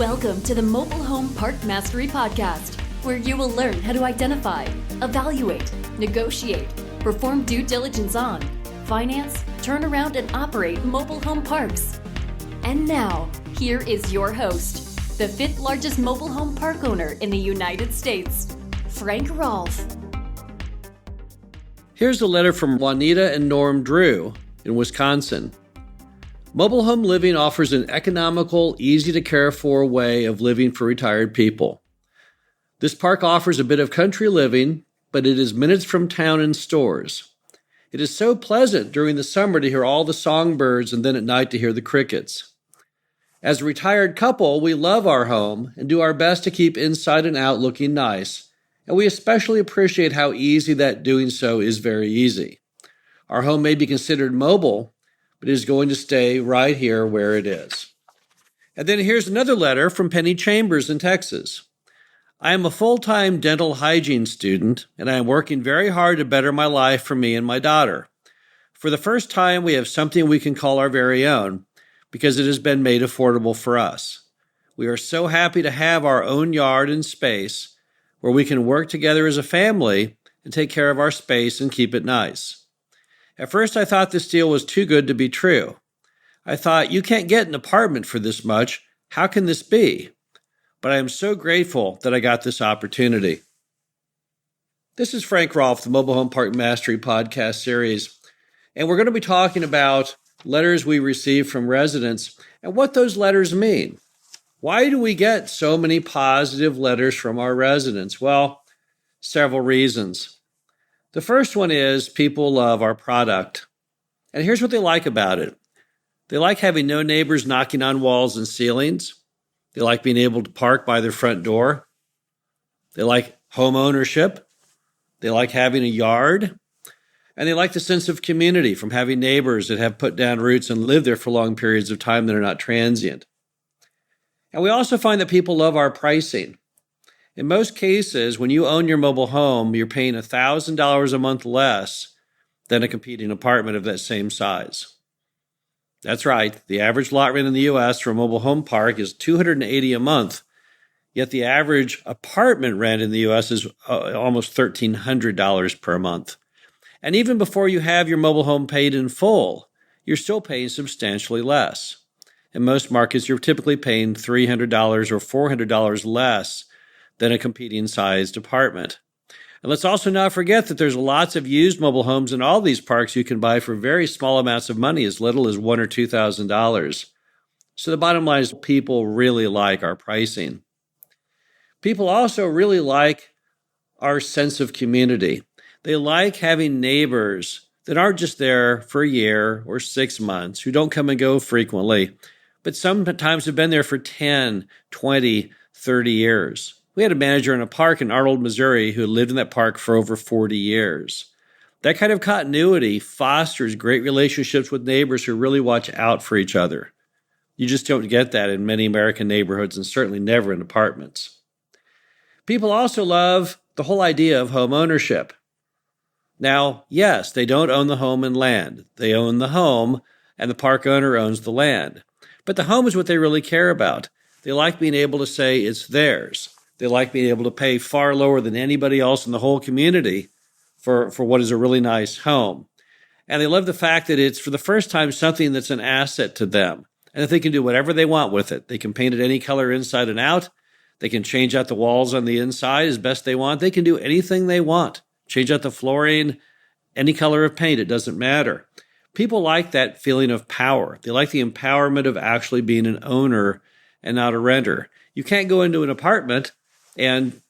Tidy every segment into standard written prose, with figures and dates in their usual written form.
Welcome to the Mobile Home Park Mastery Podcast, where you will learn how to identify, evaluate, negotiate, perform due diligence on, finance, turn around, and operate mobile home parks. And now, here is your host, the fifth largest mobile home park owner in the United States, Frank Rolfe. Here's a letter from Juanita and Norm Drew in Wisconsin. Mobile home living offers an economical, easy-to-care-for way of living for retired people. This park offers a bit of country living, but it is minutes from town and stores. It is so pleasant during the summer to hear all the songbirds and then at night to hear the crickets. As a retired couple, we love our home and do our best to keep inside and out looking nice, and we especially appreciate how easy that doing so is very easy. Our home may be considered mobile, but it is going to stay right here where it is. And then here's another letter from Penny Chambers in Texas. I am a full-time dental hygiene student, and I am working very hard to better my life for me and my daughter. For the first time, we have something we can call our very own, because it has been made affordable for us. We are so happy to have our own yard and space where we can work together as a family and take care of our space and keep it nice. At first, I thought this deal was too good to be true. I thought, you can't get an apartment for this much. How can this be? But I am so grateful that I got this opportunity. This is Frank Rolfe, the Mobile Home Park Mastery podcast series, and we're going to be talking about letters we receive from residents and what those letters mean. Why do we get so many positive letters from our residents? Well, several reasons. The first one is people love our product. And here's what they like about it. They like having no neighbors knocking on walls and ceilings. They like being able to park by their front door. They like home ownership. They like having a yard. And they like the sense of community from having neighbors that have put down roots and live there for long periods of time that are not transient. And we also find that people love our pricing. In most cases, when you own your mobile home, you're paying $1,000 a month less than a competing apartment of that same size. That's right. The average lot rent in the U.S. for a mobile home park is $280 a month, yet the average apartment rent in the U.S. is almost $1,300 per month. And even before you have your mobile home paid in full, you're still paying substantially less. In most markets, you're typically paying $300 or $400 less than a competing sized apartment. And let's also not forget that there's lots of used mobile homes in all these parks you can buy for very small amounts of money, as little as $1,000 or $2,000. So the bottom line is people really like our pricing. People also really like our sense of community. They like having neighbors that aren't just there for a year or 6 months, who don't come and go frequently, but sometimes have been there for 10, 20, 30 years. We had a manager in a park in Arnold, Missouri, who lived in that park for over 40 years. That kind of continuity fosters great relationships with neighbors who really watch out for each other. You just don't get that in many American neighborhoods, and certainly never in apartments. People also love the whole idea of home ownership. Now, yes, they don't own the home and land. They own the home, and the park owner owns the land. But the home is what they really care about. They like being able to say it's theirs. They like being able to pay far lower than anybody else in the whole community for what is a really nice home. And they love the fact that it's, for the first time, something that's an asset to them, and that they can do whatever they want with it. They can paint it any color inside and out. They can change out the walls on the inside as best they want. They can do anything they want. Change out the flooring, any color of paint, it doesn't matter. People like that feeling of power. They like the empowerment of actually being an owner and not a renter. You can't go into an apartment and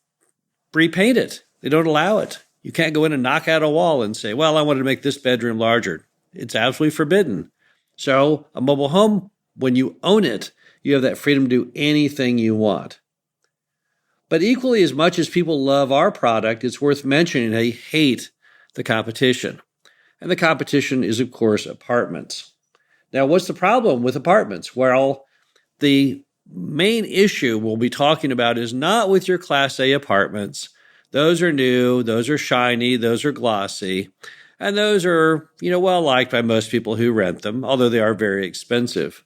repaint it. They don't allow it. You can't go in and knock out a wall and say, well, I wanted to make this bedroom larger. It's absolutely forbidden. So a mobile home, when you own it, you have that freedom to do anything you want. But equally as much as people love our product, it's worth mentioning they hate the competition. And the competition is, of course, apartments. Now, what's the problem with apartments? Well, the main issue we'll be talking about is not with your Class A apartments. Those are new, those are shiny, those are glossy, and those are, well liked by most people who rent them, although they are very expensive.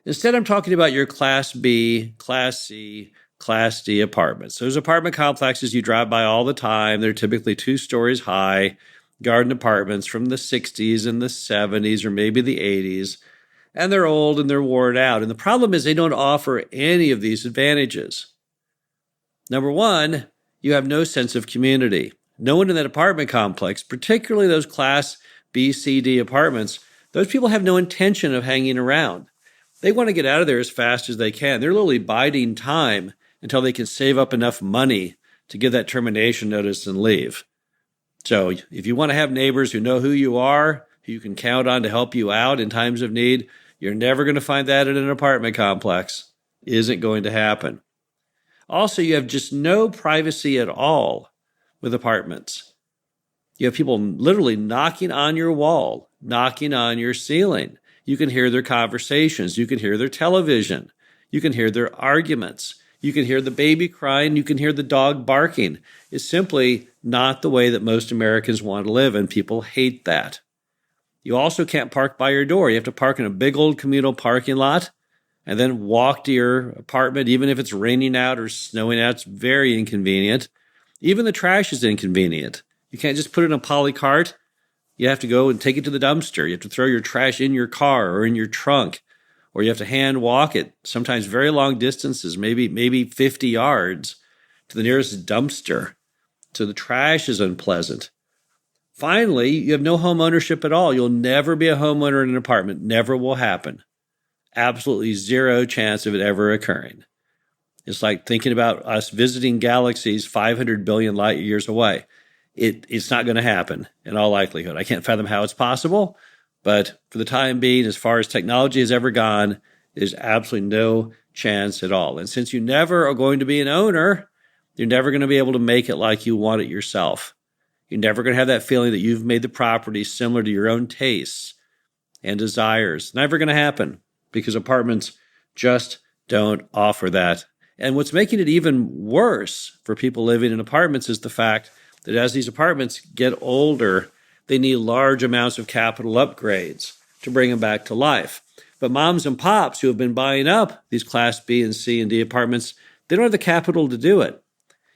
Instead, I'm talking about your Class B, Class C, Class D apartments. Those apartment complexes you drive by all the time. They're typically 2 stories high, garden apartments from the 60s and the 70s or maybe the 80s. And they're old and they're worn out. And the problem is they don't offer any of these advantages. Number one, you have no sense of community. No one in that apartment complex, particularly those Class B, C, D apartments, those people have no intention of hanging around. They want to get out of there as fast as they can. They're literally biding time until they can save up enough money to give that termination notice and leave. So if you want to have neighbors who know who you are, who you can count on to help you out in times of need, you're never going to find that in an apartment complex. It isn't going to happen. Also, you have just no privacy at all with apartments. You have people literally knocking on your wall, knocking on your ceiling. You can hear their conversations. You can hear their television. You can hear their arguments. You can hear the baby crying. You can hear the dog barking. It's simply not the way that most Americans want to live, and people hate that. You also can't park by your door. You have to park in a big old communal parking lot and then walk to your apartment, even if it's raining out or snowing out. It's very inconvenient. Even the trash is inconvenient. You can't just put it in a poly cart. You have to go and take it to the dumpster. You have to throw your trash in your car or in your trunk, or you have to hand walk it, sometimes very long distances, maybe 50 yards to the nearest dumpster. So the trash is unpleasant. Finally, you have no home ownership at all. You'll never be a homeowner in an apartment. Never will happen. Absolutely zero chance of it ever occurring. It's like thinking about us visiting galaxies 500 billion light years away. It's not going to happen in all likelihood. I can't fathom how it's possible, but for the time being, as far as technology has ever gone, there's absolutely no chance at all. And since you never are going to be an owner, you're never going to be able to make it like you want it yourself. You're never going to have that feeling that you've made the property similar to your own tastes and desires. Never going to happen because apartments just don't offer that. And what's making it even worse for people living in apartments is the fact that as these apartments get older, they need large amounts of capital upgrades to bring them back to life. But moms and pops who have been buying up these Class B and C and D apartments, they don't have the capital to do it.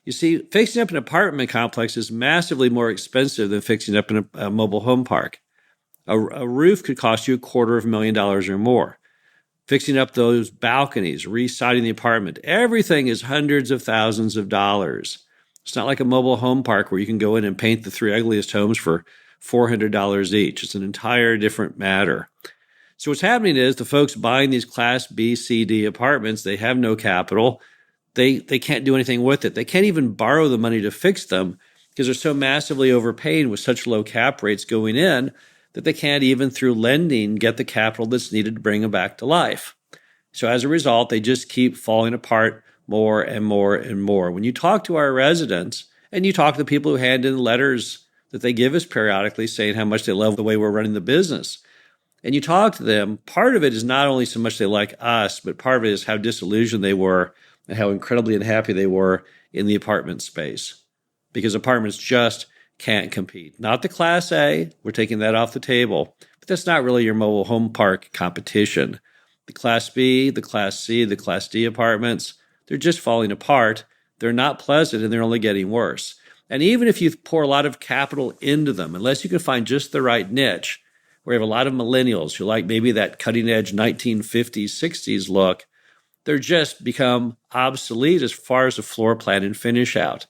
You see, fixing up an apartment complex is massively more expensive than fixing up a mobile home park. A roof could cost you $250,000 or more. Fixing up those balconies, residing the apartment, everything is hundreds of thousands of dollars. It's not like a mobile home park where you can go in and paint the 3 ugliest homes for $400 each. It's an entire different matter. So what's happening is the folks buying these Class B, C, D apartments, they have no capital. They can't do anything with it. They can't even borrow the money to fix them because they're so massively overpaying with such low cap rates going in that they can't even through lending get the capital that's needed to bring them back to life. So as a result, they just keep falling apart more and more and more. When you talk to our residents and you talk to the people who hand in letters that they give us periodically saying how much they love the way we're running the business, and you talk to them, part of it is not only so much they like us, but part of it is how disillusioned they were and how incredibly unhappy they were in the apartment space. Because apartments just can't compete. Not the Class A, we're taking that off the table, but that's not really your mobile home park competition. The Class B, the Class C, the Class D apartments, they're just falling apart. They're not pleasant and they're only getting worse. And even if you pour a lot of capital into them, unless you can find just the right niche, where you have a lot of millennials who like maybe that cutting edge 1950s, 60s look, they're just become obsolete as far as the floor plan and finish out.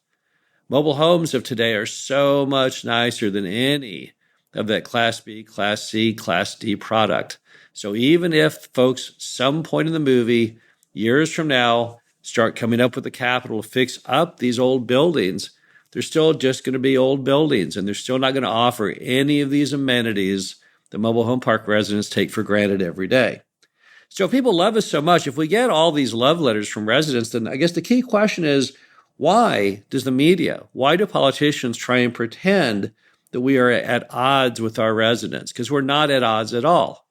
Mobile homes of today are so much nicer than any of that Class B, Class C, Class D product. So even if folks, some point in the movie, years from now, start coming up with the capital to fix up these old buildings, they're still just going to be old buildings, and they're still not going to offer any of these amenities that mobile home park residents take for granted every day. So if people love us so much, if we get all these love letters from residents, then I guess the key question is, why does the media, why do politicians try and pretend that we are at odds with our residents? Because we're not at odds at all.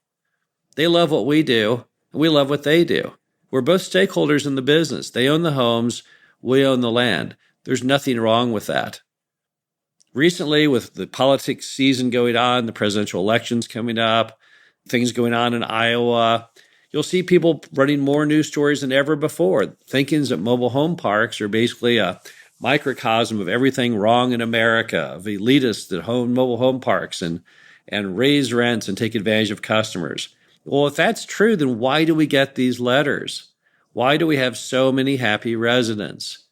They love what we do, and we love what they do. We're both stakeholders in the business. They own the homes, we own the land. There's nothing wrong with that. Recently, with the politics season going on, the presidential elections coming up, things going on in Iowa, You'll see people running more news stories than ever before, thinking that mobile home parks are basically a microcosm of everything wrong in America, of elitists that own mobile home parks and raise rents and take advantage of customers. Well, if that's true, then why do we get these letters? Why do we have so many happy residents?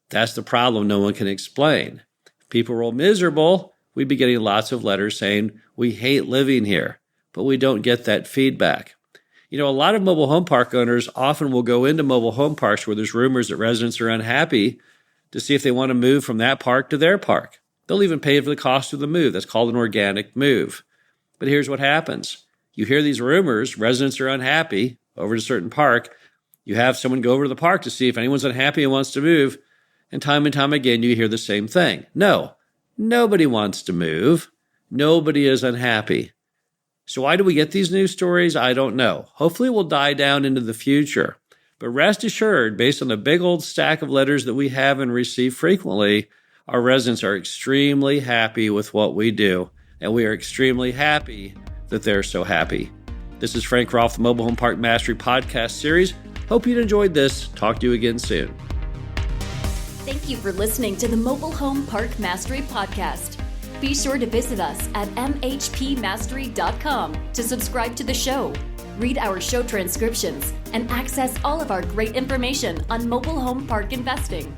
That's the problem no one can explain. If people were miserable, we'd be getting lots of letters saying, we hate living here, but we don't get that feedback. A lot of mobile home park owners often will go into mobile home parks where there's rumors that residents are unhappy to see if they want to move from that park to their park. They'll even pay for the cost of the move. That's called an organic move. But here's what happens. You hear these rumors, residents are unhappy over to a certain park. You have someone go over to the park to see if anyone's unhappy and wants to move. And time again, you hear the same thing. No, nobody wants to move. Nobody is unhappy. So why do we get these news stories? I don't know. Hopefully it will die down into the future. But rest assured, based on the big old stack of letters that we have and receive frequently, our residents are extremely happy with what we do. And we are extremely happy that they're so happy. This is Frank Rolfe, the Mobile Home Park Mastery Podcast Series. Hope you enjoyed this. Talk to you again soon. Thank you for listening to the Mobile Home Park Mastery Podcast. Be sure to visit us at mhpmastery.com to subscribe to the show, read our show transcriptions, and access all of our great information on mobile home park investing.